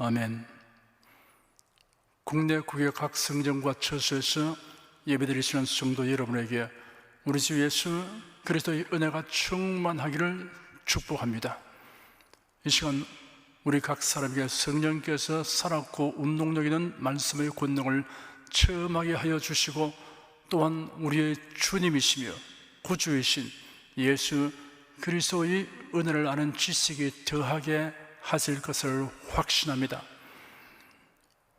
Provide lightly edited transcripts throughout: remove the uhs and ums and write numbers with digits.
아멘. 국내 국외 각 성전과 처소에서 예배드리시는 성도 여러분에게 우리 주 예수 그리스도의 은혜가 충만하기를 축복합니다. 이 시간 우리 각 사람에게 성령께서 살았고 운동력 있는 말씀의 권능을 체험하게 하여 주시고, 또한 우리의 주님이시며 구주이신 예수 그리스도의 은혜를 아는 지식이 더하게 하실 것을 확신합니다.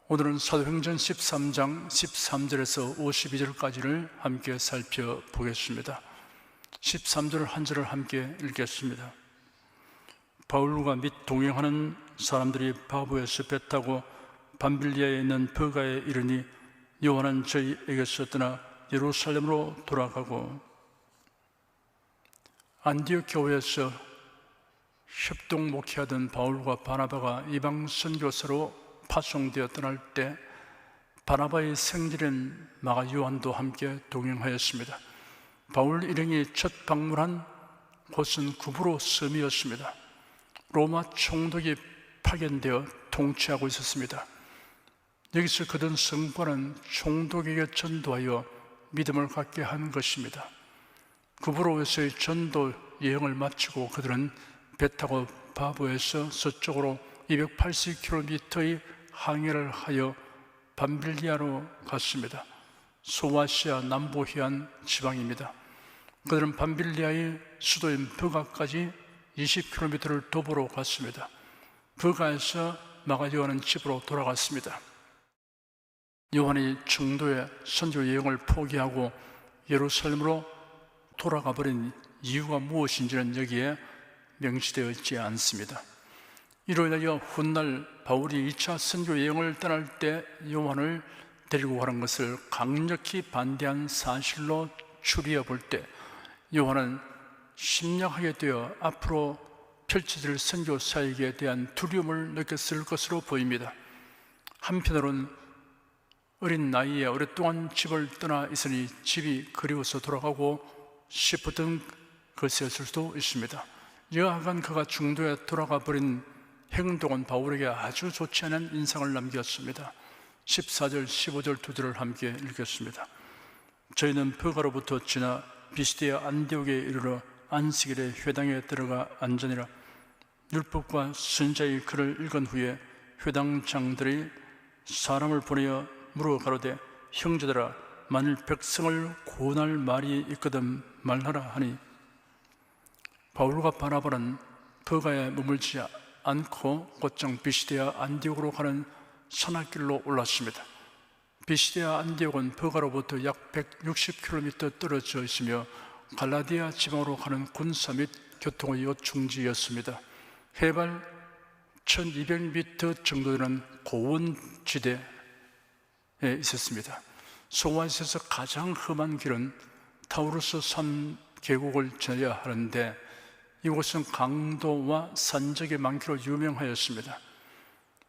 오늘은 사도행전 13장 13절에서 52절까지를 함께 살펴보겠습니다. 13절 한 절을 함께 읽겠습니다. 바울과 및 동행하는 사람들이 바보에서 배 타고 밤빌리아에 있는 버가에 이르니 요한은 저희에게서 떠나 예루살렘으로 돌아가고, 안디옥 교회에서 협동 목회하던 바울과 바나바가 이방 선교사로 파송되어 떠날 때 바나바의 생질인 마가 요한도 함께 동행하였습니다. 바울 일행이 첫 방문한 곳은 구브로 섬이었습니다. 로마 총독이 파견되어 통치하고 있었습니다. 여기서 거둔 성과는 총독에게 전도하여 믿음을 갖게 한 것입니다. 구브로에서의 전도 여행을 마치고 그들은 배 타고 바보에서 서쪽으로 280km의 항해를 하여 밤빌리아로 갔습니다. 소아시아 남부 해안 지방입니다. 그들은 밤빌리아의 수도인 버가까지 20km를 도보로 갔습니다. 버가에서 마가 요한은 집으로 돌아갔습니다. 요한이 중도에 선교 여행을 포기하고 예루살렘으로 돌아가 버린 이유가 무엇인지는 여기에 명시되어 있지 않습니다. 이로 인하여 훗날 바울이 2차 선교 여행을 떠날 때 요한을 데리고 가는 것을 강력히 반대한 사실로 추리해 볼 때 요한은 심약하게 되어 앞으로 펼쳐질 선교 사역에 대한 두려움을 느꼈을 것으로 보입니다. 한편으로는 어린 나이에 오랫동안 집을 떠나 있으니 집이 그리워서 돌아가고 싶었던 것이었을 수도 있습니다. 여하간 그가 중도에 돌아가 버린 행동은 바울에게 아주 좋지 않은 인상을 남겼습니다. 14절, 15절 두 절을 함께 읽겠습니다. 저희는 버가로부터 지나 비시디아 안디옥에 이르러 안식일에 회당에 들어가 앉으니라. 율법과 선지자의 글을 읽은 후에 회당장들이 사람을 보내어 물어 가로되, 형제들아, 만일 백성을 구원할 말이 있거든 말하라 하니, 바울과 바나바는 버가에 머물지 않고 곧장 비시디아 안디옥으로 가는 산악길로 올랐습니다. 비시디아 안디옥은 버가로부터 약 160km 떨어져 있으며 갈라디아 지방으로 가는 군사 및 교통의 요충지였습니다. 해발 1200m 정도 되는 고원 지대에 있었습니다. 소아시아에서 가장 험한 길은 타우루스 산 계곡을 지나야 하는데 이곳은 강도와 산적이 많기로 유명하였습니다.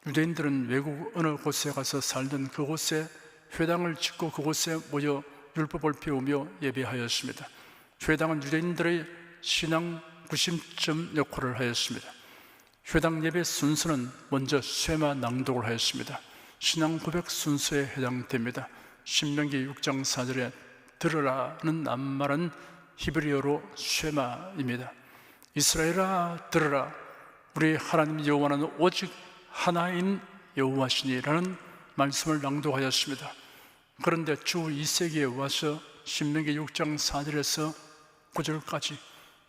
유대인들은 외국 어느 곳에 가서 살던 그곳에 회당을 짓고 그곳에 모여 율법을 배우며 예배하였습니다. 회당은 유대인들의 신앙 구심점 역할을 하였습니다. 회당 예배 순서는 먼저 쇠마 낭독을 하였습니다. 신앙 고백 순서에 해당됩니다. 신명기 6장 4절에 들으라는 낱말은 히브리어로 쇠마입니다. 이스라엘아 들으라, 우리 하나님 여호와는 오직 하나인 여호와시니라는 말씀을 낭독하였습니다. 그런데 주 2세기에 와서 신명기 6장 4절에서 9절까지,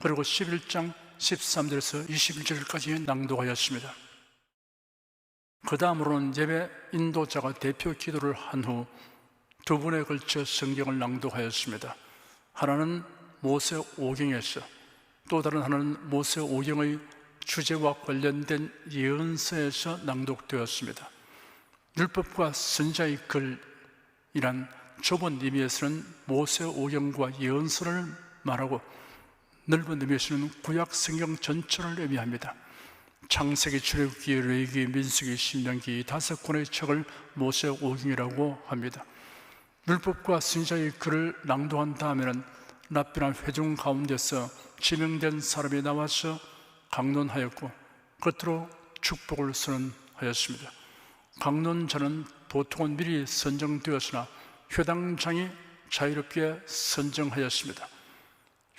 그리고 11장 13절에서 21절까지 낭독하였습니다. 그 다음으로는 예배 인도자가 대표 기도를 한 후 두 번에 걸쳐 성경을 낭독하였습니다. 하나는 모세 오경에서, 또 다른 하나는 모세 오경의 주제와 관련된 예언서에서 낭독되었습니다. 율법과 선지자의 글이란 좁은 의미에서는 모세 오경과 예언서를 말하고, 넓은 의미에서는 구약 성경 전체를 의미합니다. 창세기, 출애굽기, 레위기, 민수기, 신명기 5권의 책을 모세 오경이라고 합니다. 율법과 선지자의 글을 낭독한 다음에는 랍비나 회중 가운데서 지명된 사람이 나와서 강론하였고 끝으로 축복을 선언하였습니다. 하였습니다. 강론자는 보통은 미리 선정되었으나 회당장이 자유롭게 선정하였습니다.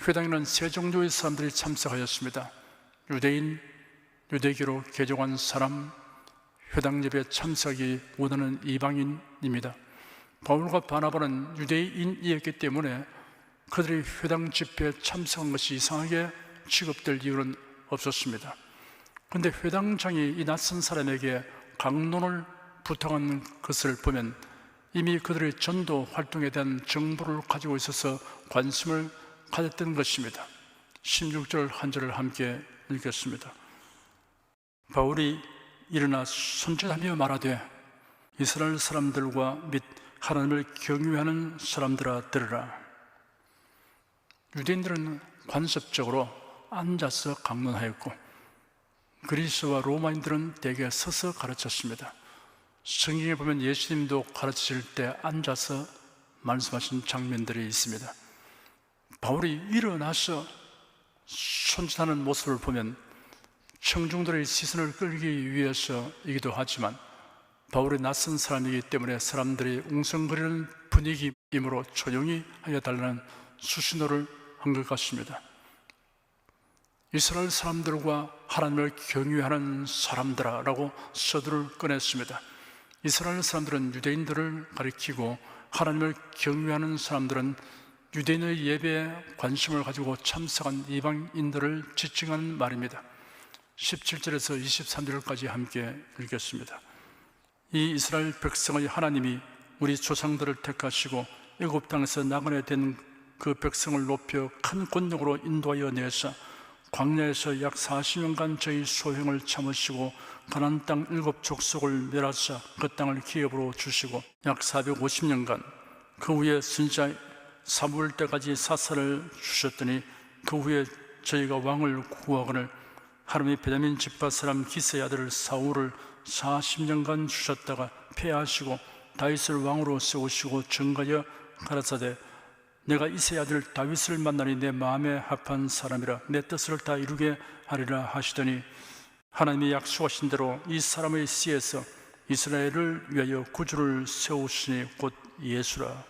회당에는 세 종류의 사람들이 참석하였습니다. 유대인, 유대교로 개종한 사람, 회당 예배에 참석하기 원하는 이방인입니다. 바울과 바나바는 유대인이었기 때문에 그들이 회당 집회에 참석한 것이 이상하게 취급될 이유는 없었습니다. 그런데 회당장이 이 낯선 사람에게 강론을 부탁한 것을 보면 이미 그들의 전도 활동에 대한 정보를 가지고 있어서 관심을 가졌던 것입니다. 16절 한 절을 함께 읽겠습니다. 바울이 일어나 손짓하며 말하되 이스라엘 사람들과 및 하나님을 경외하는 사람들아 들으라. 유대인들은 관습적으로 앉아서 강론하였고 그리스와 로마인들은 대개 서서 가르쳤습니다. 성경에 보면 예수님도 가르치실 때 앉아서 말씀하신 장면들이 있습니다. 바울이 일어나서 손짓하는 모습을 보면 청중들의 시선을 끌기 위해서이기도 하지만 바울이 낯선 사람이기 때문에 사람들이 웅성거리는 분위기이므로 조용히 하여 달라는 수신호를 한 것 같습니다. 이스라엘 사람들과 하나님을 경외하는 사람들아라고 서두를 꺼냈습니다. 이스라엘 사람들은 유대인들을 가리키고 하나님을 경외하는 사람들은 유대인의 예배에 관심을 가지고 참석한 이방인들을 지칭하는 말입니다. 17절에서 23절까지 함께 읽겠습니다. 이 이스라엘 백성의 하나님이 우리 조상들을 택하시고 애굽 땅에서 나그네 된 그 백성을 높여 큰 권력으로 인도하여 내사 광야에서 약 40년간 저희 소행을 참으시고 가나안 땅 7족속을 멸하사 그 땅을 기업으로 주시고 약 450년간 그 후에 선지자 사무엘 때까지 사사를 주셨더니 그 후에 저희가 왕을 구하거늘 하나님이 베냐민 지파 사람 기스의 아들 사울을 40년간 주셨다가 폐하시고 다윗을 왕으로 세우시고 정하여 가라사대 내가 이새의 아들 다윗을 만나니 내 마음에 합한 사람이라 내 뜻을 다 이루게 하리라 하시더니 하나님이 약속하신 대로 이 사람의 씨에서 이스라엘을 위하여 구주를 세우시니 곧 예수라.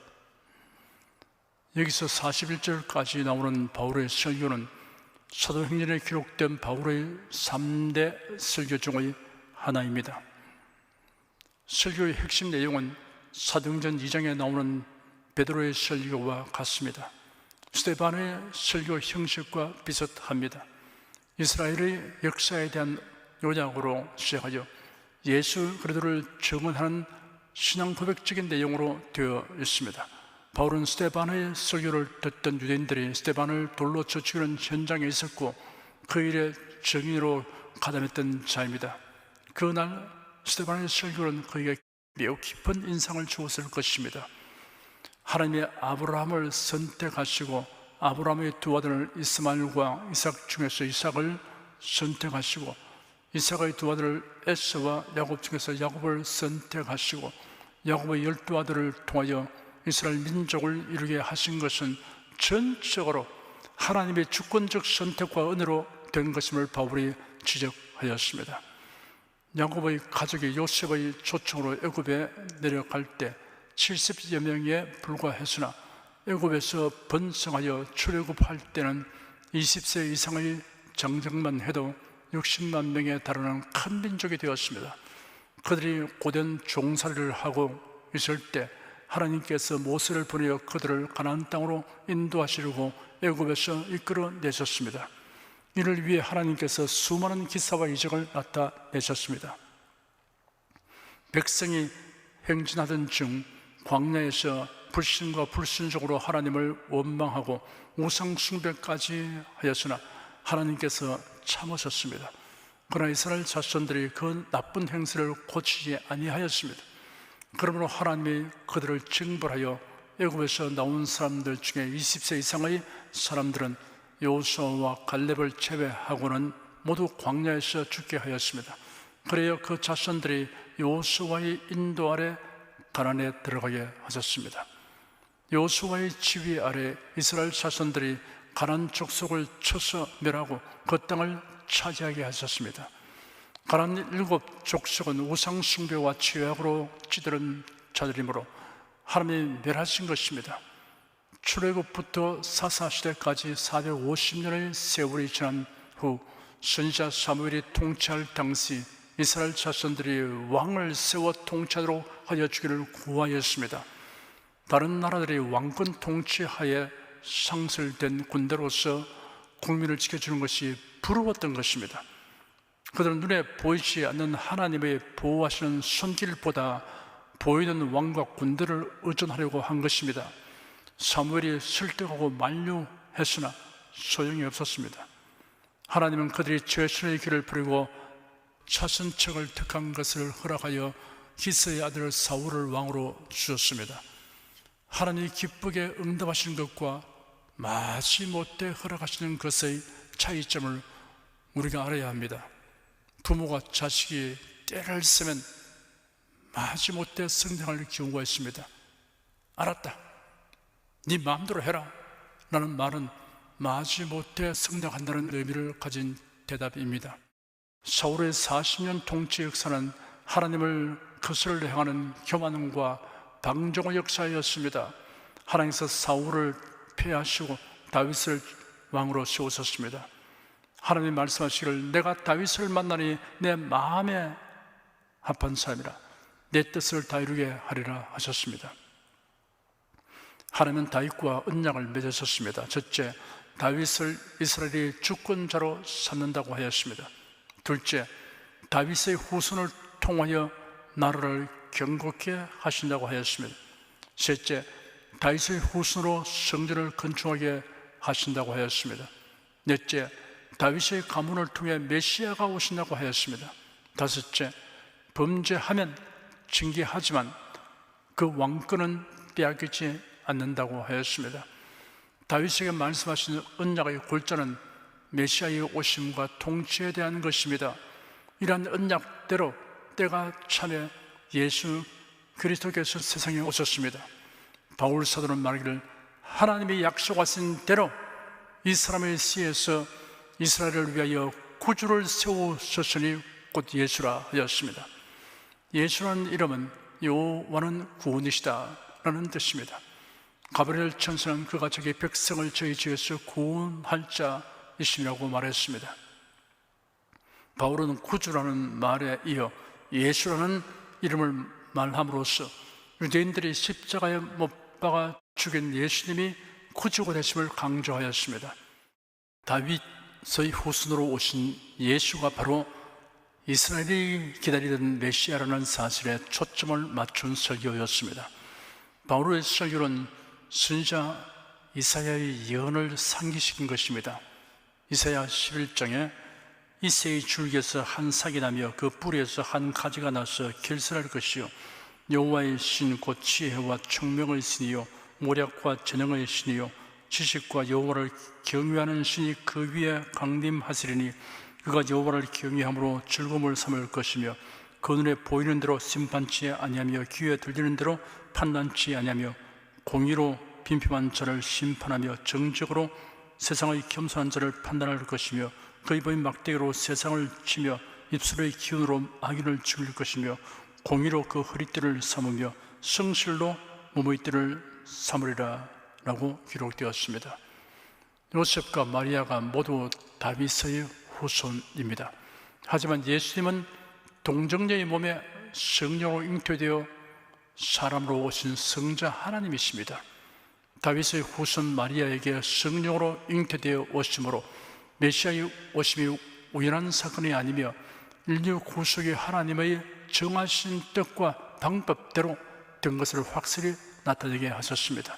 여기서 41절까지 나오는 바울의 설교는 사도행전에 기록된 바울의 3대 설교 중의 하나입니다. 설교의 핵심 내용은 사도행전 2장에 나오는 베드로의 설교와 같습니다. 스데반의 설교 형식과 비슷합니다. 이스라엘의 역사에 대한 요약으로 시작하여 예수 그리스도를 증언하는 신앙 고백적인 내용으로 되어 있습니다. 바울은 스데반의 설교를 듣던 유대인들이 스데반을 돌로 쳐 죽이는 현장에 있었고 그 일의 증인으로 가담했던 자입니다. 그날 스데반의 설교는 그에게 매우 깊은 인상을 주었을 것입니다. 하나님이 아브라함을 선택하시고 아브라함의 두 아들 이스마엘과 이삭 중에서 이삭을 선택하시고 이삭의 두 아들 에서와 야곱 중에서 야곱을 선택하시고 야곱의 12아들을 통하여 이스라엘 민족을 이루게 하신 것은 전적으로 하나님의 주권적 선택과 은혜로 된 것임을 바울이 지적하였습니다. 야곱의 가족이 요셉의 초청으로 애굽에 내려갈 때 70여 명에 불과했으나 애굽에서 번성하여 출애굽할 때는 20세 이상의 장정만 해도 60만 명에 달하는 큰 민족이 되었습니다. 그들이 고된 종살이를 하고 있을 때 하나님께서 모세를 보내어 그들을 가나안 땅으로 인도하시려고 애굽에서 이끌어내셨습니다. 이를 위해 하나님께서 수많은 기사와 이적을 나타내셨습니다. 백성이 행진하던 중 광야에서 불신과 불순종으로 하나님을 원망하고 우상 숭배까지 하였으나 하나님께서 참으셨습니다. 그러나 이스라엘 자손들이 그 나쁜 행실을 고치지 아니하였습니다. 그러므로 하나님이 그들을 징벌하여 애굽에서 나온 사람들 중에 20세 이상의 사람들은 여호수아와 갈렙을 제외하고는 모두 광야에서 죽게 하였습니다. 그래야 그 자손들이 여호수아의 인도 아래 가나안에 들어가게 하셨습니다. 여호수아의 지휘 아래 이스라엘 자손들이 가나안 족속을 쳐서 멸하고 그 땅을 차지하게 하셨습니다. 가나안 일곱 족속은 우상 숭배와 죄악으로 찌들은 자들이므로 하나님이 멸하신 것입니다. 출애굽부터 사사시대까지 450년의 세월이 지난 후 선지자 사무엘이 통치할 당시 이스라엘 자손들이 왕을 세워 통치하도록 하여 주기를 구하였습니다. 다른 나라들이 왕권 통치하에 상설된 군대로서 국민을 지켜주는 것이 부러웠던 것입니다. 그들은 눈에 보이지 않는 하나님의 보호하시는 손길보다 보이는 왕과 군대를 의존하려고 한 것입니다. 사무엘이 설득하고 만류했으나 소용이 없었습니다. 하나님은 그들이 최선의 길을 버리고 차선책을 택한 것을 허락하여 기스의 아들 사울을 왕으로 주셨습니다. 하나님이 기쁘게 응답하시는 것과 마지못해 허락하시는 것의 차이점을 우리가 알아야 합니다. 부모가 자식이 때를 쓰면 마지못해 성장할 경우가 있습니다. 알았다, 네 마음대로 해라 라는 말은 마지못해 성장한다는 의미를 가진 대답입니다. 사울의 40년 통치 역사는 하나님을 거스를 행하는 교만과 방종의 역사였습니다. 하나님께서 사울을 폐하시고 다윗을 왕으로 세우셨습니다. 하나님이 말씀하시기를 내가 다윗을 만나니 내 마음에 합한 사람이라 내 뜻을 다 이루게 하리라 하셨습니다. 하나님은 다윗과 언약을 맺으셨습니다. 첫째, 다윗을 이스라엘의 주권자로 삼는다고 하였습니다. 둘째, 다윗의 후손을 통하여 나라를 경고케 하신다고 하였습니다. 셋째, 다윗의 후손으로 성전을 건축하게 하신다고 하였습니다. 넷째, 다윗의 가문을 통해 메시아가 오신다고 하였습니다. 다섯째, 범죄하면 징계하지만 그 왕권은 빼앗기지 않는다고 하였습니다. 다윗에게 말씀하신 언약의 골자는 메시아의 오심과 통치에 대한 것입니다. 이러한 언약대로 때가 차며 예수 그리스도께서 세상에 오셨습니다. 바울 사도는 말하기를 하나님이 약속하신 대로 이 사람의 씨에서 이스라엘을 위하여 구주를 세우셨으니 곧 예수라 하였습니다. 예수라는 이름은 여호와는 구원이시다 라는 뜻입니다. 가브리엘 천사는 그가 자기 백성을 저희 죄에서 구원할 자이시라고 말했습니다. 바울은 구주라는 말에 이어 예수라는 이름을 말함으로써 유대인들이 십자가에 못 박아 죽인 예수님이 구주가 되심을 강조하였습니다. 다윗의 후손으로 오신 예수가 바로 이스라엘이 기다리던 메시아라는 사실에 초점을 맞춘 설교였습니다. 바울의 설교는 선지자 이사야의 예언을 상기시킨 것입니다. 이사야 11장에 이새의 줄기에서 한 삭이 나며 그 뿌리에서 한 가지가 나서 결실할 것이요 여호와의 신 곧 지혜와 총명의 신이요 모략과 재능의 신이요 지식과 여호와를 경외하는 신이 그 위에 강림하시리니 그가 여호와를 경외함으로 즐거움을 삼을 것이며 그 눈에 보이는 대로 심판치 아니하며 귀에 들리는 대로 판단치 아니하며 공의로 빈핍한 자를 심판하며 정직으로 세상의 겸손한 자를 판단할 것이며 그 입의 막대기로 세상을 치며 입술의 기운으로 악인을 죽일 것이며 공의로 그 허리띠를 삼으며 성실로 몸의 띠를 삼으리라 라고 기록되었습니다. 요셉과 마리아가 모두 다윗의 후손입니다. 하지만 예수님은 동정녀의 몸에 성령으로 잉태되어 사람으로 오신 성자 하나님이십니다. 다윗의 후손 마리아에게 성령으로 잉태되어 오심으로 메시아의 오심이 우연한 사건이 아니며 인류 구속의 하나님의 정하신 뜻과 방법대로 된 것을 확실히 나타내게 하셨습니다.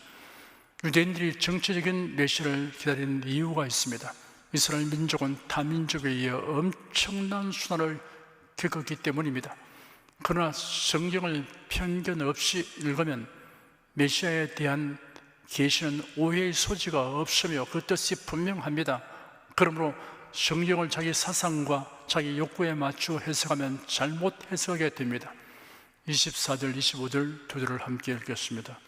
유대인들이 정치적인 메시아를 기다리는 이유가 있습니다. 이스라엘 민족은 타민족에 이어 엄청난 수난을 겪었기 때문입니다. 그러나 성경을 편견 없이 읽으면 메시아에 대한 계시는 오해의 소지가 없으며 그 뜻이 분명합니다. 그러므로 성경을 자기 사상과 자기 욕구에 맞추어 해석하면 잘못 해석하게 됩니다. 24절, 25절 두 절을 함께 읽겠습니다.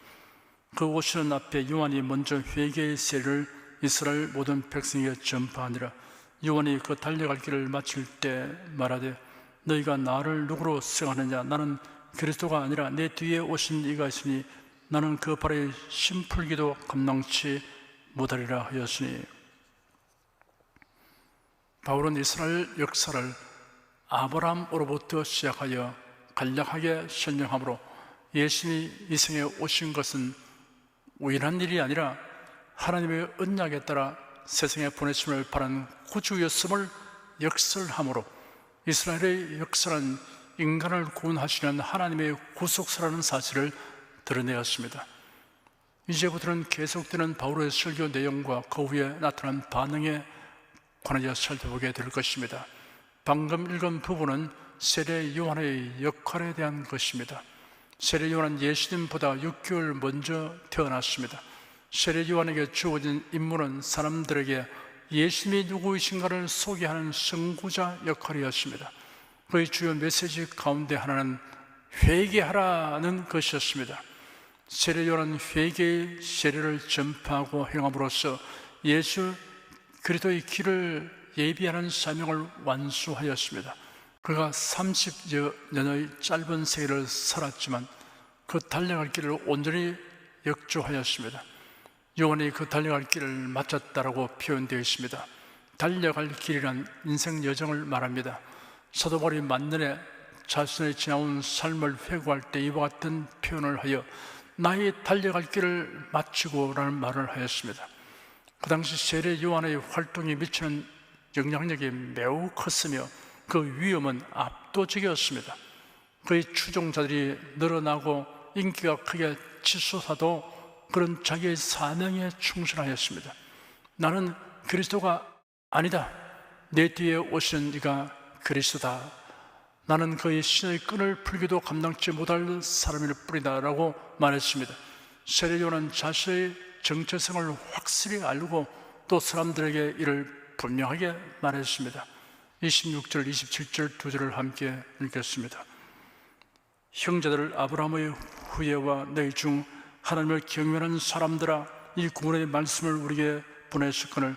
그 오시는 앞에 요한이 먼저 회개의 세를 이스라엘 모든 백성에게 전파하니라. 요한이 그 달려갈 길을 마칠 때 말하되 너희가 나를 누구로 생각하느냐? 나는 그리스도가 아니라 내 뒤에 오신 이가 있으니 나는 그 발의 심풀기도 감당치 못하리라 하였으니. 바울은 이스라엘 역사를 아브라함으로부터 시작하여 간략하게 설명하므로 예수님이 이 생에 오신 것은 우연한 일이 아니라 하나님의 언약에 따라 세상에 보내심을 바란 구주였음을 역설하므로 이스라엘의 역사는 인간을 구원하시는 하나님의 구속사라는 사실을 드러내었습니다. 이제부터는 계속되는 바울의 설교 내용과 그 후에 나타난 반응에 관하여 살펴보게 될 것입니다. 방금 읽은 부분은 세례 요한의 역할에 대한 것입니다. 세례 요한은 예수님보다 6개월 먼저 태어났습니다. 세례 요한에게 주어진 임무는 사람들에게 예수님이 누구이신가를 소개하는 선구자 역할이었습니다. 그의 주요 메시지 가운데 하나는 회개하라는 것이었습니다. 세례 요한은 회개의 세례를 전파하고 행함으로써 예수 그리스도의 길을 예비하는 사명을 완수하였습니다. 그가 30여 년의 짧은 세계를 살았지만 그 달려갈 길을 온전히 역주하였습니다. 요한이 그 달려갈 길을 마쳤다라고 표현되어 있습니다. 달려갈 길이란 인생 여정을 말합니다. 사도 바울이 만년에 자신의 지나온 삶을 회고할 때 이와 같은 표현을 하여 나의 달려갈 길을 마치고 라는 말을 하였습니다. 그 당시 세례 요한의 활동이 미치는 영향력이 매우 컸으며 그 위험은 압도적이었습니다. 그의 추종자들이 늘어나고 인기가 크게 치솟아도 그런 자기의 사명에 충실하였습니다. 나는 그리스도가 아니다. 내 뒤에 오신 이가 그리스도다. 나는 그의 신의 끈을 풀기도 감당치 못할 사람일 뿐이다 라고 말했습니다. 세례 요한은 자신의 정체성을 확실히 알고 또 사람들에게 이를 분명하게 말했습니다. 26절, 27절 두 절을 함께 읽겠습니다. 형제들, 아브라함의 후예와 너희 중 하나님을 경외하는 사람들아, 이 구원의 말씀을 우리에게 보내셨거늘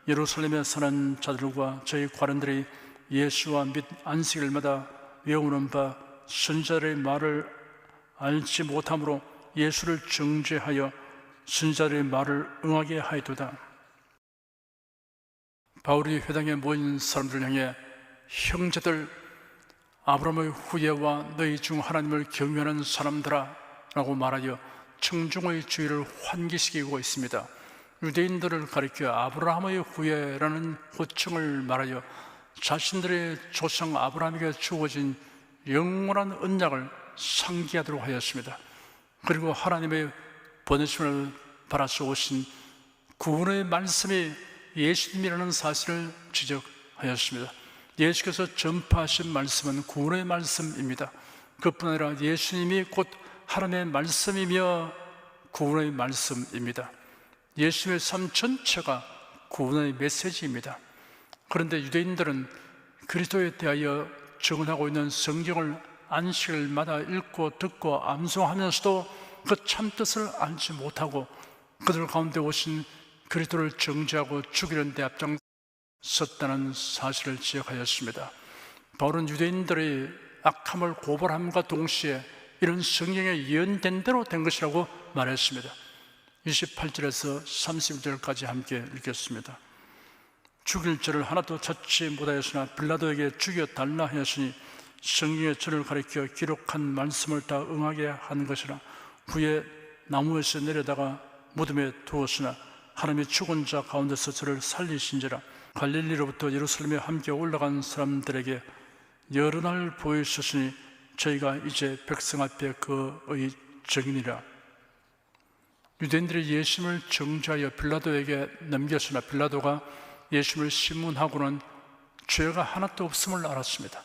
예루살렘에 사는 자들과 저희 관원들이 예수와 및 안식일마다 외우는 바 선지자들의 말을 알지 못함으로 예수를 정죄하여 선지자들의 말을 응하게 하였도다. 바울이 회당에 모인 사람들을 향해 형제들, 아브라함의 후예와 너희 중 하나님을 경외하는 사람들아 라고 말하여 청중의 주의를 환기시키고 있습니다. 유대인들을 가리켜 아브라함의 후예라는 호칭을 말하여 자신들의 조상 아브라함에게 주어진 영원한 언약을 상기하도록 하였습니다. 그리고 하나님의 보내심을 받아서 오신 구원의 말씀이 예수님이라는 사실을 지적하였습니다. 예수께서 전파하신 말씀은 구원의 말씀입니다. 그뿐 아니라 예수님이 곧 하나님의 말씀이며 구원의 말씀입니다. 예수님의 삶 전체가 구원의 메시지입니다. 그런데 유대인들은 그리스도에 대하여 증언하고 있는 성경을 안식일마다 읽고 듣고 암송하면서도 그 참뜻을 알지 못하고 그들 가운데 오신 그리스도를 정죄하고 죽이는 데 앞장섰다는 사실을 지적하였습니다. 바울은 유대인들의 악함을 고발함과 동시에 이런 성경에 예언된 대로 된 것이라고 말했습니다. 28절에서 31절까지 함께 읽겠습니다. 죽일 죄를 하나도 찾지 못하였으나 빌라도에게 죽여달라 하였으니 성경의 저를 가리켜 기록한 말씀을 다 응하게 한 것이라. 후에 나무에서 내려다가 무덤에 두었으나 하나님이 죽은 자 가운데서 저를 살리신지라. 갈릴리로부터 예루살렘에 함께 올라간 사람들에게 여러 날 보이셨으니 저희가 이제 백성 앞에 그의 증인이라. 유대인들이 예수님을 정죄하여 빌라도에게 넘겼으나 빌라도가 예수님을 심문하고는 죄가 하나도 없음을 알았습니다.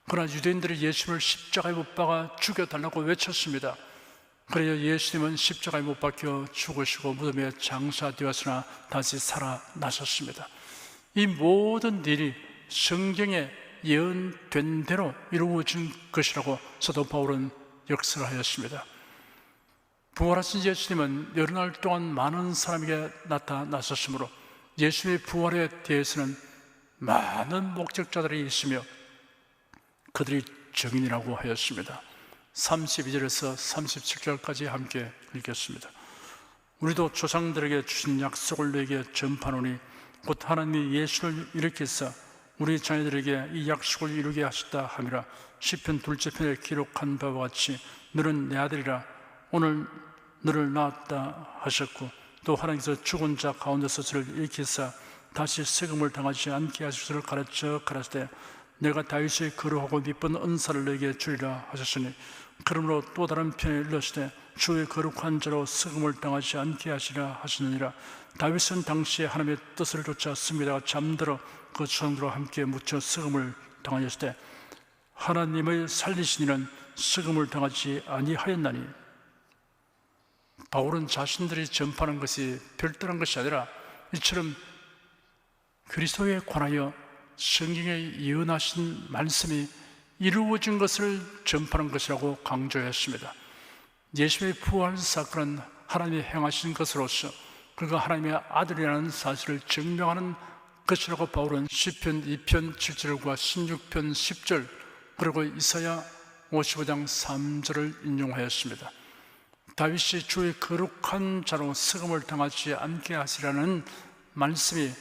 그러나 유대인들이 예수님을 십자가에 못 박아 죽여달라고 외쳤습니다. 그래야 예수님은 십자가에 못 박혀 죽으시고 무덤에 장사되었으나 다시 살아나셨습니다. 이 모든 일이 성경에 예언된 대로 이루어진 것이라고 사도 바울은 역설하였습니다. 부활하신 예수님은 여러 날 동안 많은 사람에게 나타나셨으므로 예수님의 부활에 대해서는 많은 목격자들이 있으며 그들이 증인이라고 하였습니다. 32절에서 37절까지 함께 읽겠습니다. 우리도 조상들에게 주신 약속을 너에게 전파노니 곧 하나님이 예수를 일으키사 우리 자녀들에게 이 약속을 이루게 하셨다 하미라. 시편 2째 편에 기록한 바와 같이 너는 내 아들이라 오늘 너를 낳았다 하셨고, 또 하나님께서 죽은 자 가운데서 저를 일으키사 다시 세금을 당하지 않게 하시기를 가르쳐 가라사대 내가 다윗의 거룩하고 미쁜 은사를 너에게 주리라 하셨으니, 그러므로 또 다른 편에 일러시되 주의 거룩한 자로 세금을 당하지 않게 하시라 하시느니라. 다윗은 당시에 하나님의 뜻을 쫓아 씁니다가 잠들어 그 조상들과 함께 묻혀 세금을 당하였을 때 하나님의 살리신 이는 세금을 당하지 아니하였나니. 바울은 자신들이 전파하는 것이 별다른 것이 아니라 이처럼 그리스도에 관하여 성경에 예언하신 말씀이 이루어진 것을 전파하는 것이라고 강조했습니다. 예수의 부활 사건은 하나님이 행하신 것으로서 그가 하나님의 아들이라는 사실을 증명하는 것이라고 바울은 시편 2편 7절과 16편 10절 그리고 이사야 55장 3절을 인용하였습니다. 다윗이 주의 거룩한 자로 세금을 당하지 않게 하시라는 말씀이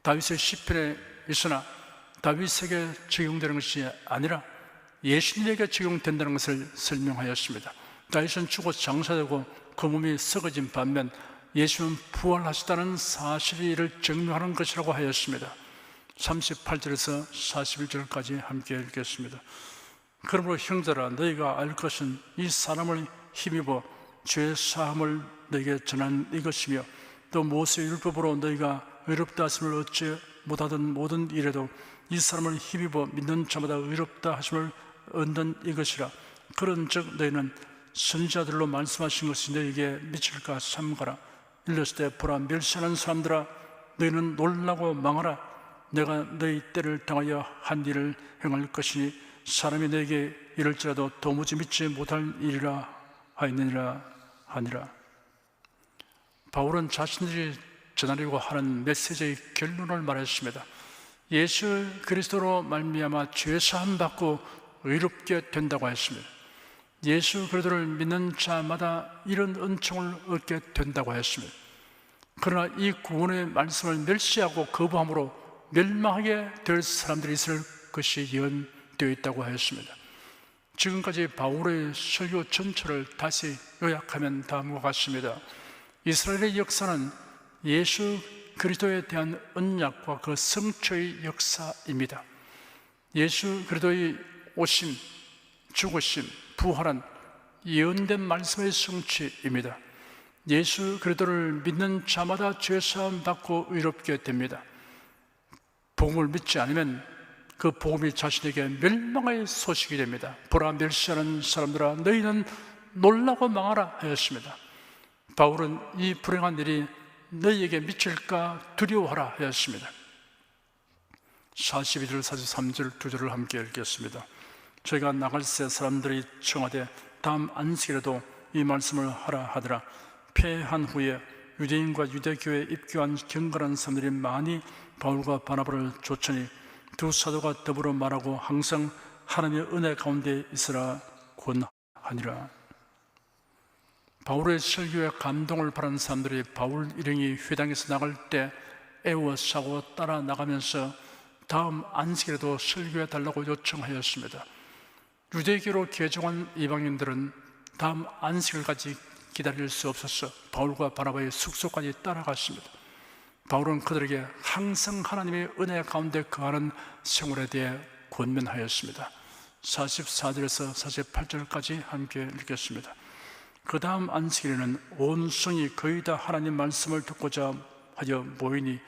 다윗의 시편에 있으나 다윗에게 적용되는 것이 아니라 예수님에게 적용된다는 것을 설명하였습니다. 다윗은 죽어 장사되고 그 몸이 썩어진 반면 예수는 부활하시다는 사실이 이를 증명하는 것이라고 하였습니다. 38절에서 41절까지 함께 읽겠습니다. 그러므로 형제라 너희가 알 것은 이 사람을 힘입어 죄 사함을 너희에게 전한 이것이며 또 모세의 율법으로 너희가 의롭다 하심을 얻지 못하던 모든 일에도 이 사람을 힘입어 믿는 자마다 의롭다 하심을 얻는 이것이라. 그런즉 너희는 선지자들로 말씀하신 것이 너희에게 미칠까 삼가라. 일렀을 때 보라 멸시하는 사람들아 너희는 놀라고 망하라. 내가 너희 때를 당하여 한 일을 행할 것이니 사람이 너에게 이럴지라도 도무지 믿지 못할 일이라 하였느니라 하니라. 바울은 자신들이 전하려고 하는 메시지의 결론을 말했습니다. 예수 그리스도로 말미암아 죄사함 받고 의롭게 된다고 했습니다. 예수 그리스도를 믿는 자마다 이런 은총을 얻게 된다고 했습니다. 그러나 이 구원의 말씀을 멸시하고 거부함으로 멸망하게 될 사람들이 있을 것이 예언되어 있다고 하였습니다. 지금까지 바울의 설교 전체를 다시 요약하면 다음과 같습니다. 이스라엘의 역사는 예수 그리스도에 대한 언약과 그 성취의 역사입니다. 예수 그리스도의 오심, 죽으심, 부활은 예언된 말씀의 성취입니다. 예수 그리스도를 믿는 자마다 죄사함 받고 의롭게 됩니다. 복음을 믿지 않으면 그 복음이 자신에게 멸망의 소식이 됩니다. 보라 멸시하는 사람들아 너희는 놀라고 망하라 하였습니다. 바울은 이 불행한 일이 너희에게 미칠까 두려워하라 하였습니다. 42절 43절 두 절을 함께 읽겠습니다. 저희가 나갈 새 사람들이 청하되 다음 안식일에도 이 말씀을 하라 하더라. 폐한 후에 유대인과 유대교에 입교한 경건한 사람들이 많이 바울과 바나바를 쫓으니 두 사도가 더불어 말하고 항상 하나님의 은혜 가운데 있으라 권하니라. 바울의 설교에 감동을 받은 사람들이 바울 일행이 회당에서 나갈 때 애워싸고 따라 나가면서 다음 안식일에도 설교해 달라고 요청하였습니다. 유대교로 개종한 이방인들은 다음 안식일까지 기다릴 수 없어서 바울과 바나바의 숙소까지 따라갔습니다. 바울은 그들에게 항상 하나님의 은혜 가운데 거하는 생활에 대해 권면하였습니다. 44절에서 48절까지 함께 읽겠습니다. 그 다음 안식일에는 온 성이 거의 다 하나님 말씀을 듣고자 하여 모이니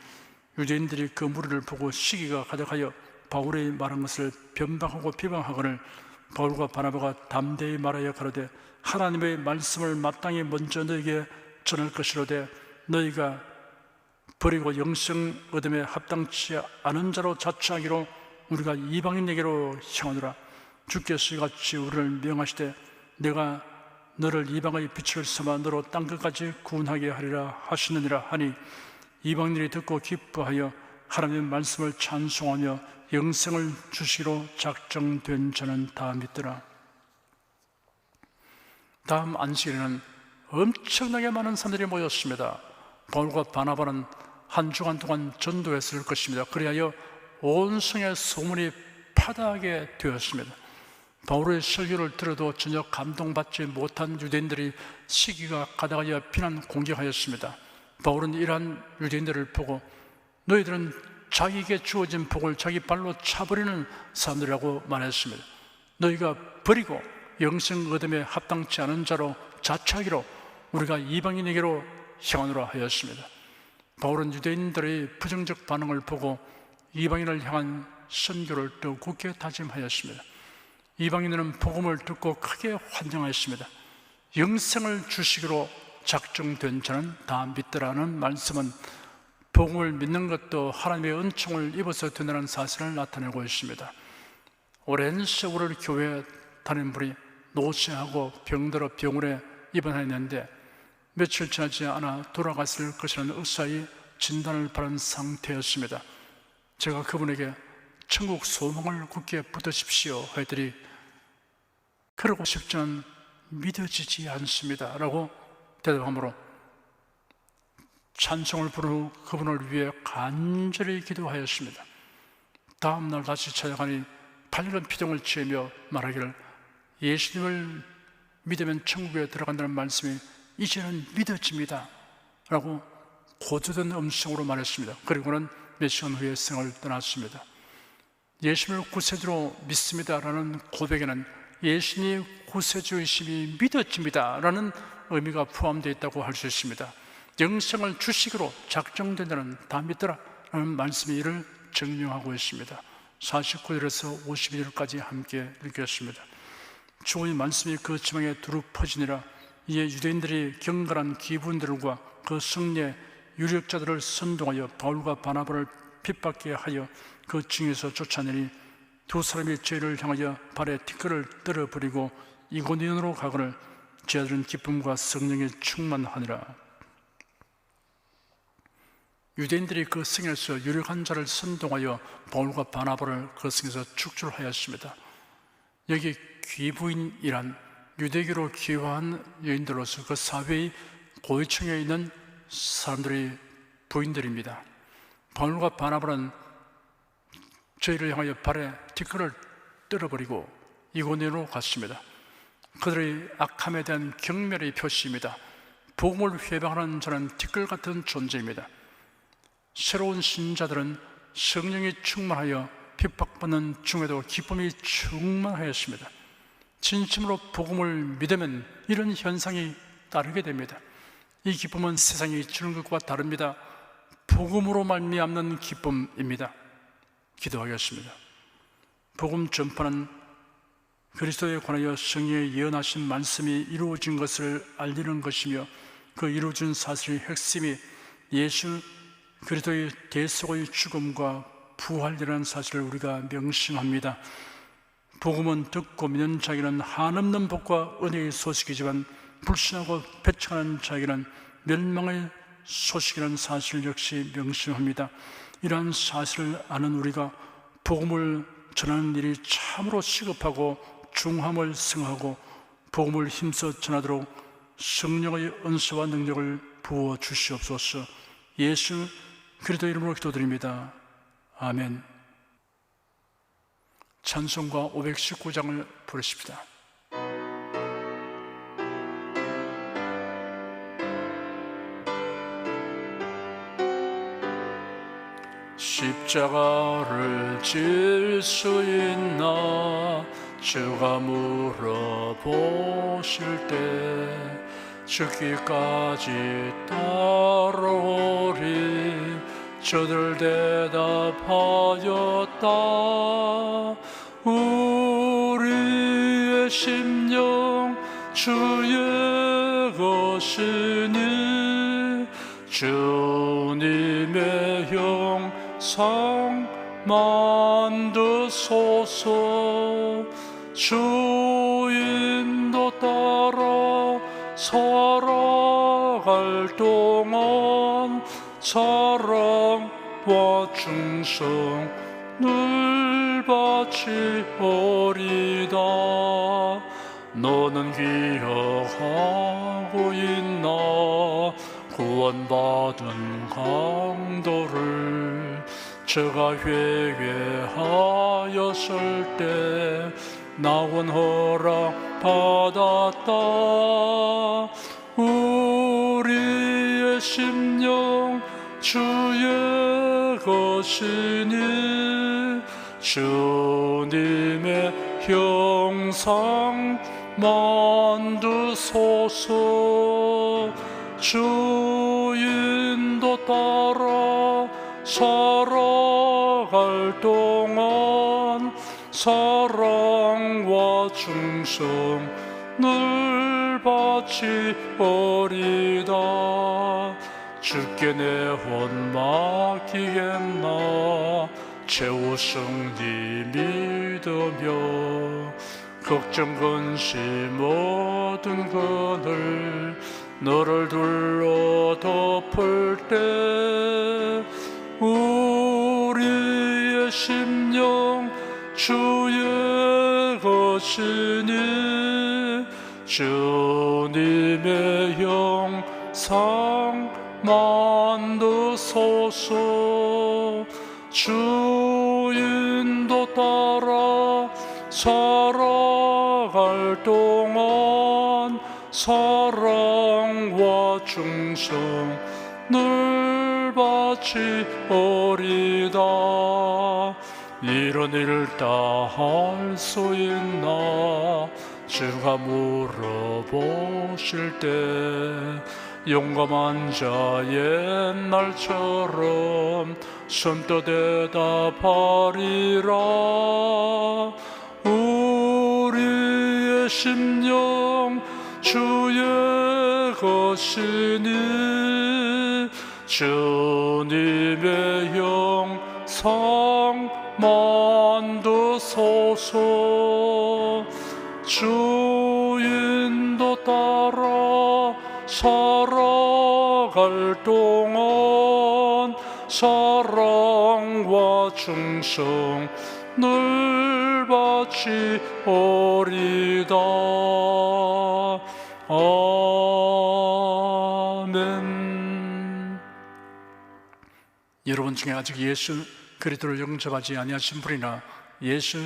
유대인들이 그 무리를 보고 시기가 가득하여 바울의 말한 것을 변방하고 비방하거늘 바울과 바나바가 담대히 말하여 가로되 하나님의 말씀을 마땅히 먼저 너에게 전할 것이로되 너희가 버리고 영생 얻음에 합당치 않은 자로 자처하기로 우리가 이방인에게로 향하노라. 주께서 이같이 우리를 명하시되 내가 너를 이방의 빛을 삼아 너로 땅끝까지 구원하게 하리라 하시느니라 하니 이방인들이 듣고 기뻐하여 하나님의 말씀을 찬송하며 영생을 주시기로 작정된 자는 다 믿더라. 다음 안식일에는 엄청나게 많은 사람들이 모였습니다. 바울과 바나바는 한 주간 동안 전도했을 것입니다. 그리하여 온 성의 소문이 파다하게 되었습니다. 바울의 설교를 들어도 전혀 감동받지 못한 유대인들이 시기가 가다하여 비난 공격하였습니다. 바울은 이러한 유대인들을 보고 너희들은 자기에게 주어진 복을 자기 발로 차버리는 사람들이라고 말했습니다. 너희가 버리고 영생 얻음에 합당치 않은 자로 자처하기로 우리가 이방인에게로 향하노라 하였습니다. 바울은 유대인들의 부정적 반응을 보고 이방인을 향한 선교를 더 굳게 다짐하였습니다. 이방인들은 복음을 듣고 크게 환영하였습니다. 영생을 주시기로 작정된 자는 다 믿더라는 말씀은 복음을 믿는 것도 하나님의 은총을 입어서 된다는 사실을 나타내고 있습니다. 오랜 세월을 교회에 다닌 분이 노쇠하고 병들어 병원에 입원했는데 며칠 지나지 않아 돌아갔을 것이라는 의사의 진단을 받은 상태였습니다. 제가 그분에게 천국 소망을 굳게 붙드십시오 하였더니 그러고 싶지는 믿어지지 않습니다 라고 대답하므로 찬송을 부른 후 그분을 위해 간절히 기도하였습니다. 다음날 다시 찾아가니 발른 피동을 치며 말하기를 예수님을 믿으면 천국에 들어간다는 말씀이 이제는 믿어집니다 라고 고조된 음성으로 말했습니다. 그리고는 몇 시간 후에 생을 떠났습니다. 예수님을 구세주로 믿습니다 라는 고백에는 예수님이 구세주이심이 믿어집니다 라는 의미가 포함되어 있다고 할 수 있습니다. 영생을 주시기로 작정된다는 다 믿더라 라는 말씀이 이를 증명하고 있습니다. 49절에서 52절까지 함께 읽겠습니다. 주의 말씀이 그 지방에 두루 퍼지니라. 이에 유대인들이 경건한 기분들과 그 성례 유력자들을 선동하여 바울과 바나바를 핍박게 하여 그 중에서 쫓아내니 두 사람이 저희를 향하여 발에 티끌을 떨어버리고 이고니온으로 가거늘 저희들은 기쁨과 성령에 충만하니라. 유대인들이 그 성에서 유력한 자를 선동하여 바울과 바나바를 그 성에서 축출하였습니다. 여기 귀부인이란 유대교로 귀화한 여인들로서 그 사회의 고위층에 있는 사람들의 부인들입니다. 바울과 바나바는 저희를 향하여 발에 티끌을 떨어버리고 이고니온으로 갔습니다. 그들의 악함에 대한 경멸의 표시입니다. 복음을 회방하는 자는 티끌 같은 존재입니다. 새로운 신자들은 성령이 충만하여 핍박받는 중에도 기쁨이 충만하였습니다. 진심으로 복음을 믿으면 이런 현상이 따르게 됩니다. 이 기쁨은 세상이 주는 것과 다릅니다. 복음으로 말미암는 기쁨입니다. 기도하겠습니다. 복음 전파는 그리스도에 관하여 성령의 예언하신 말씀이 이루어진 것을 알리는 것이며 그 이루어진 사실의 핵심이 예수 그리스도의 대속의 죽음과 부활이라는 사실을 우리가 명심합니다. 복음은 듣고 믿는 자에게는 한없는 복과 은혜의 소식이지만 불신하고 배척하는 자에게는 멸망의 소식이라는 사실 역시 명심합니다. 이러한 사실을 아는 우리가 복음을 전하는 일이 참으로 시급하고 중함을 승하고 복음을 힘써 전하도록 성령의 은사와 능력을 부어 주시옵소서. 예수 그리스도 이름으로 기도드립니다. 아멘. 찬송가 519장을 부르십시다. 십자가를 질 수 있나 주가 물어보실 때 죽기까지 따라오리 저들 대답하였다. 우리의 심령 주의 것이니 주님의 형상 만드소서. 주인도 따라 살아갈 동안 사랑 충성을 바치오리다. 너는 기억하고 있나 구원받은 강도를. 저가 회개하였을 때 나온 허락 받았다. 우리의 심령 주의 것이니 주님의 형상 만드소서. 주 인도 따라 살아갈 동안 사랑과 충성을 바치오리다. 주께 내 혼 맡기겠나 최우승 네 믿으며 걱정 근심 모든 그늘 너를 둘러 덮을 때 우리의 심령 주의 것이니 주님의 형상 만드소서. 주 인도 따라 살아갈 동안 사랑과 충성을 바치오리다. 이런 일 다 할 수 있나 주가 물어보실 때 용감한 자 옛날처럼 선뜻 대답하리라. 우리의 심령 주의 것이니 주님의 형상 만드소서. 주 인도 따라 살아갈 동안 사랑과 충성을 바치오리다. 아멘. 여러분 중에 아직 예수 그리스도를 영접하지 아니하신 분이나 예수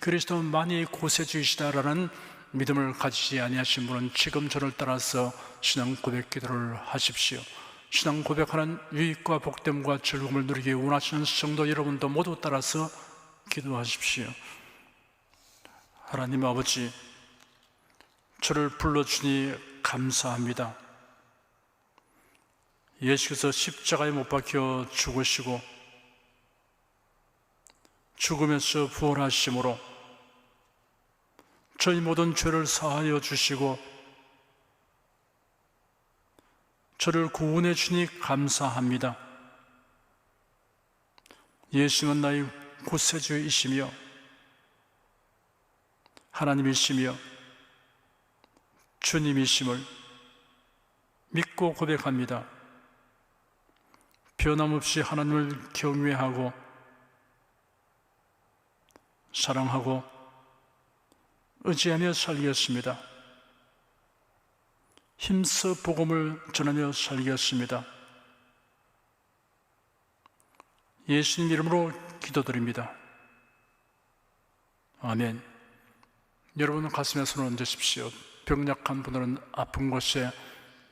그리스도만이 구세주이시다라는 믿음을 가지지 아니하신 분은 지금 저를 따라서 신앙 고백 기도를 하십시오. 신앙 고백하는 유익과 복됨과 즐거움을 누리기 원하시는 성도 여러분도 모두 따라서 기도하십시오. 하나님 아버지, 저를 불러주니 감사합니다. 예수께서 십자가에 못 박혀 죽으시고 죽으면서 부활하심으로 저희 모든 죄를 사하여 주시고 저를 구원해 주니 감사합니다. 예수는 나의 구세주이시며 하나님이시며 주님이심을 믿고 고백합니다. 변함없이 하나님을 경외하고 사랑하고 의지하며 살겠습니다. 힘써 복음을 전하며 살겠습니다. 예수님 이름으로 기도드립니다. 아멘. 여러분 가슴에 손을 얹으십시오. 병약한 분들은 아픈 곳에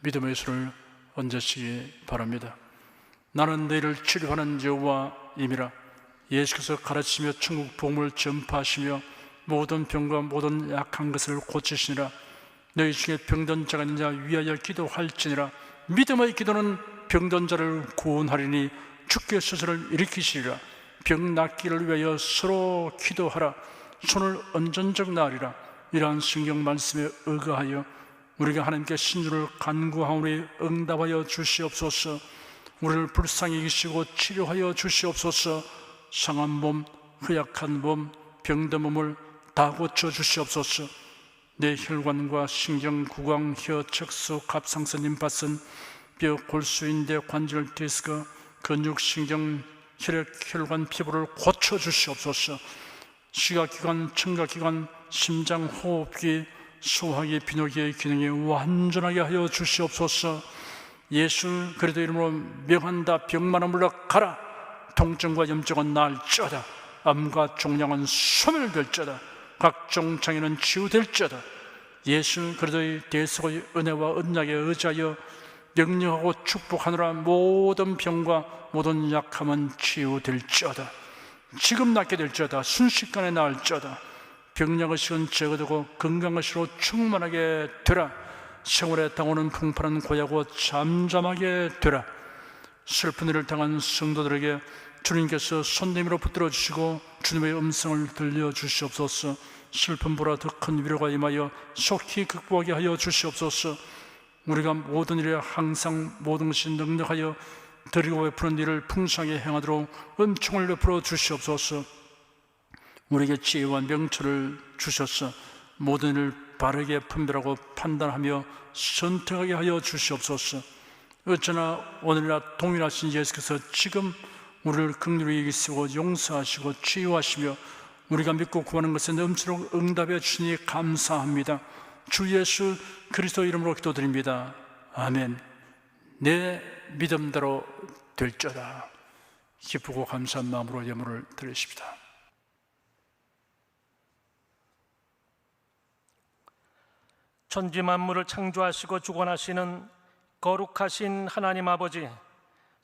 믿음의 손을 얹으시기 바랍니다. 나는 너희를 치료하는 여호와임이라. 예수께서 가르치며 천국 복음을 전파하시며 모든 병과 모든 약한 것을 고치시니라. 너희 중에 병든 자가 있는 자 위하여 기도할지니라. 믿음의 기도는 병든 자를 구원하리니 주께 스스로를 일으키시리라. 병 낫기를 위하여 서로 기도하라. 손을 얹은 적 나으리라. 이러한 성경 말씀에 의거하여 우리가 하나님께 신주를 간구하오니 응답하여 주시옵소서. 우리를 불쌍히 여기시고 치료하여 주시옵소서. 상한 몸, 허약한 몸, 병든 몸을 다 고쳐 주시옵소서. 내 혈관과 신경, 구강, 혀, 척수, 갑상선, 림파선, 뼈, 골수인대, 관절, 디스크, 근육, 신경, 혈액, 혈관, 피부를 고쳐주시옵소서. 시각기관, 청각기관, 심장, 호흡기, 소화기, 비뇨기의 기능이 완전하게 하여 주시옵소서. 예수 그리스도 이름으로 명한다. 병만은 물러가라. 통증과 염증은 나을지어다. 암과 종양은 소멸될지어다. 각종 장애는 치유될지어다. 예수 그리스도의 대속의 은혜와 언약에 의지하여 명령하고 축복하느라 모든 병과 모든 약함은 치유될지어다. 지금 낫게 될지어다. 순식간에 나을지어다. 병약의식은 제거되고 건강의식으로 충만하게 되라. 생활에 당하는 풍파는 고야고 잠잠하게 되라. 슬픈 일을 당한 성도들에게 주님께서 손내밀어 붙들어 주시고 주님의 음성을 들려주시옵소서. 슬픔보다 더 큰 위로가 임하여 속히 극복하게 하여 주시옵소서. 우리가 모든 일에 항상 모든 것이 능력하여 드리고 베푸는 일을 풍성하게 행하도록 은총을 베풀어 주시옵소서. 우리에게 지혜와 명철을 주셔서 모든 일을 바르게 분별하고 판단하며 선택하게 하여 주시옵소서. 어쩌나 오늘이나 동일하신 예수께서 지금 우리를 긍휼히 여기시고 용서하시고 치유하시며 우리가 믿고 구하는 것에 넘치도록 응답해 주시니 감사합니다. 주 예수 그리스도 이름으로 기도드립니다. 아멘. 내 믿음대로 될지어다. 기쁘고 감사한 마음으로 예물을 드리십시다. 천지 만물을 창조하시고 주관하시는 거룩하신 하나님 아버지,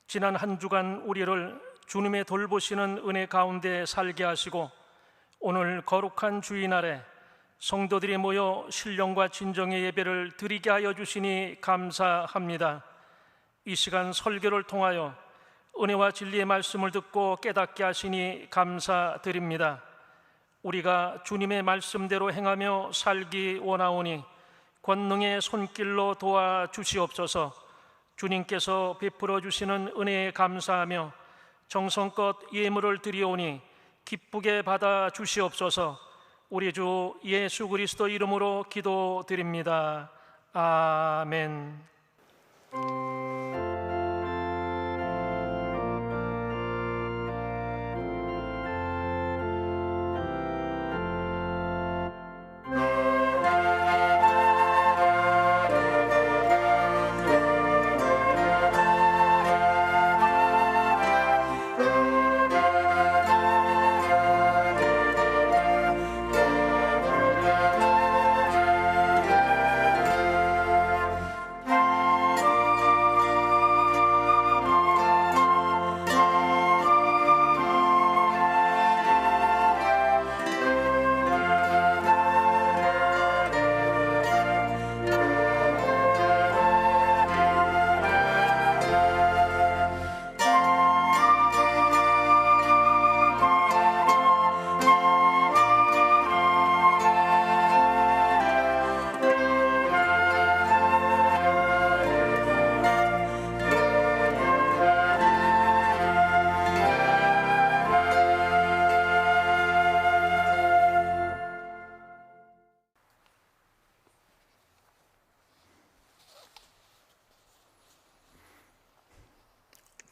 지난 한 주간 우리를 주님의 돌보시는 은혜 가운데 살게 하시고 오늘 거룩한 주일날에 성도들이 모여 신령과 진정의 예배를 드리게 하여 주시니 감사합니다. 이 시간 설교를 통하여 은혜와 진리의 말씀을 듣고 깨닫게 하시니 감사드립니다. 우리가 주님의 말씀대로 행하며 살기 원하오니 권능의 손길로 도와주시옵소서. 주님께서 베풀어 주시는 은혜에 감사하며 정성껏 예물을 드리오니 기쁘게 받아 주시옵소서. 우리 주 예수 그리스도 이름으로 기도드립니다. 아멘.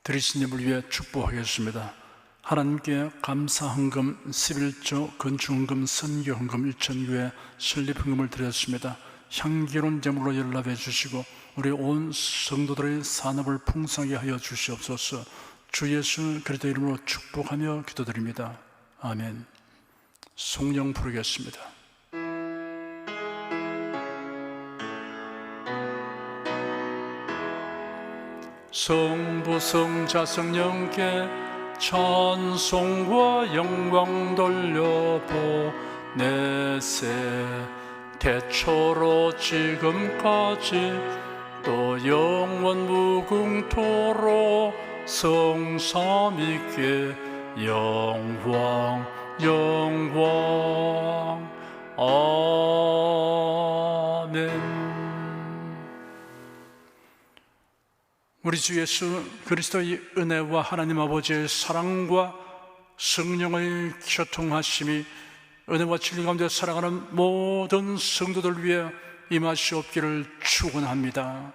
드리신 예물 위해 축복하겠습니다. 하나님께 감사헌금 11조 건축헌금 선교헌금 1,000교회 설립헌금을 드렸습니다. 향기로운 제물로 연락해 주시고 우리 온 성도들의 산업을 풍성하게 하여 주시옵소서. 주 예수 그리스도 이름으로 축복하며 기도드립니다. 아멘. 성령 부르겠습니다. 성부 성자 성령께 찬송과 영광 돌려보내세. 태초로 지금까지 또 영원 무궁토록 성삼위께 영광 영광. 아멘. 우리 주 예수 그리스도의 은혜와 하나님 아버지의 사랑과 성령의 교통하심이 은혜와 진리 가운데 살아가는 모든 성도들 위해 임하시옵기를 축원합니다.